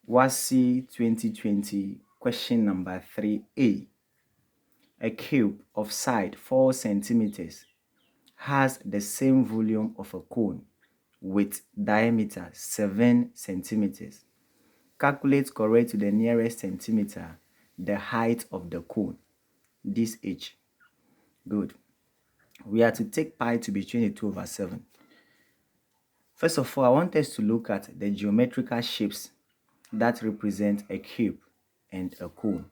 WASSCE 2020 question number 3A. A cube of side 4 centimeters has the same volume of a cone with diameter 7 centimeters. Calculate correct to the nearest centimeter the height of the cone. This h. Good. We are to take pi to be 22/7. First of all, I want us to look at the geometrical shapes that represent a cube and a cone.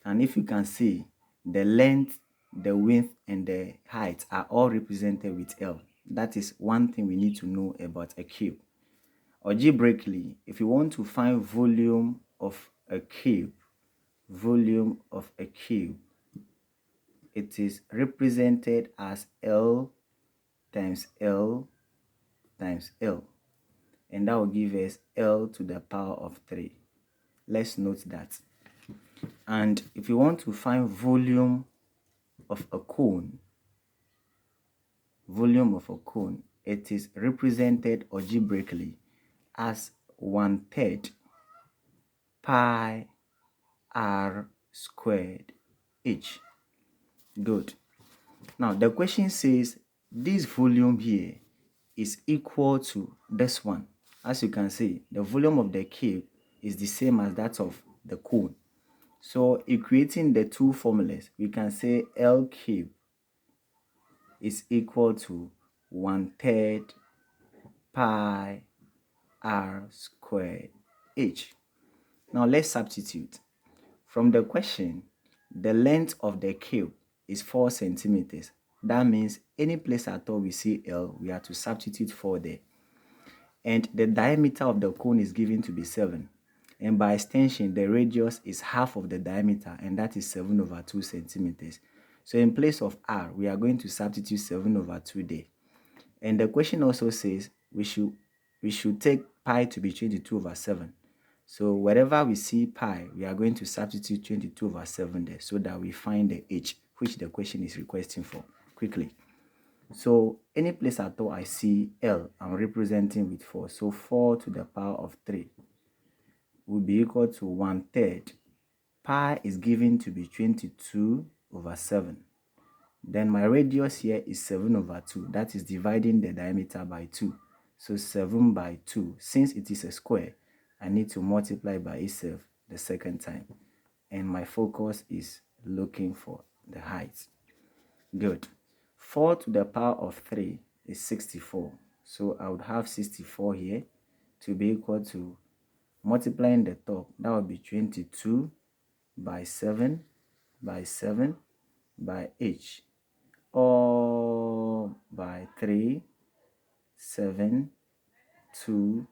And if you can see, the length, the width, and the height are all represented with L. That is one thing we need to know about a cube. Algebraically, if you want to find volume of a cube, it is represented as L times L times L. And that will give us L to the power of 3. Let's note that. And if you want to find volume of a cone, it is represented algebraically as 1/3 pi r squared h. Good. Now the question says this volume here is equal to this one. As you can see, the volume of the cube is the same as that of the cone. So equating the two formulas, we can say L cube is equal to 1/3 pi r squared h. Now let's substitute. From the question, the length of the cube is 4 centimeters. That means any place at all we see L, we have to substitute 4 there. And the diameter of the cone is given to be 7. And by extension, the radius is half of the diameter, and that is 7/2 centimeters. So in place of r, we are going to substitute 7/2 there. And the question also says we should take pi to be 22/7. So wherever we see pi, we are going to substitute 22/7 there so that we find the h, which the question is requesting for quickly. So any place at all I see L, I'm representing with 4. So 4 to the power of 3 will be equal to 1/3. Pi is given to be 22/7. Then my radius here is 7/2. That is dividing the diameter by 2. So 7/2. Since it is a square, I need to multiply by itself the second time. And my focus is looking for the height. Good. 4 to the power of 3 is 64. So I would have 64 here to be equal to, multiplying the top, that would be 22/7 by 7 by h, all by 3, 7, 2,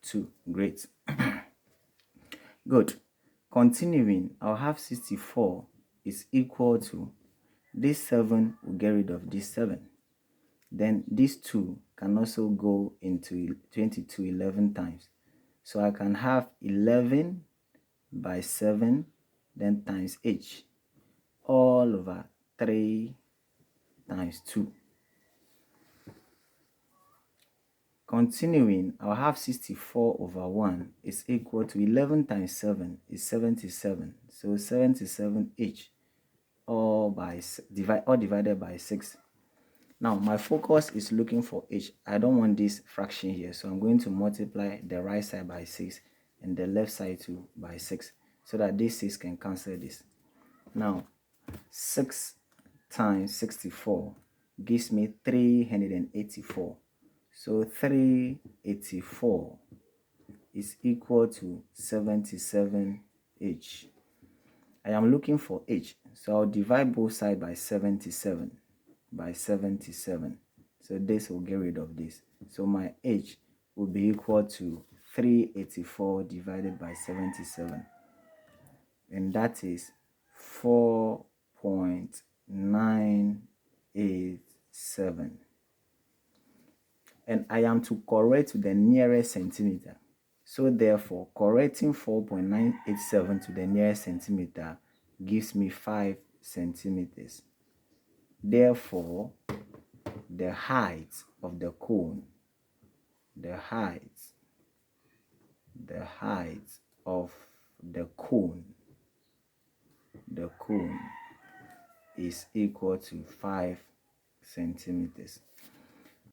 2. Great. Good. Continuing, I'll have 64 is equal to, this 7 will get rid of this 7. Then this 2 can also go into 22 11 times. So I can have 11/7 then times h, all over 3 times 2. Continuing, I'll have 64/1 is equal to 11 times 7 is 77. So 77h, all divided by 6. Now my focus is looking for h. I don't want this fraction here, so I'm going to multiply the right side by 6 and the left side too by 6 so that this 6 can cancel this. Now 6 times 64 gives me 384. So 384 is equal to 77h. I am looking for h, so I'll divide both sides by 77. So this will get rid of this. So my h will be equal to 384 divided by 77. And that is 4.987. And I am to correct to the nearest centimeter. So therefore, correcting 4.987 to the nearest centimeter gives me 5 centimeters. Therefore, the height of the cone, the height of the cone is equal to 5 centimeters.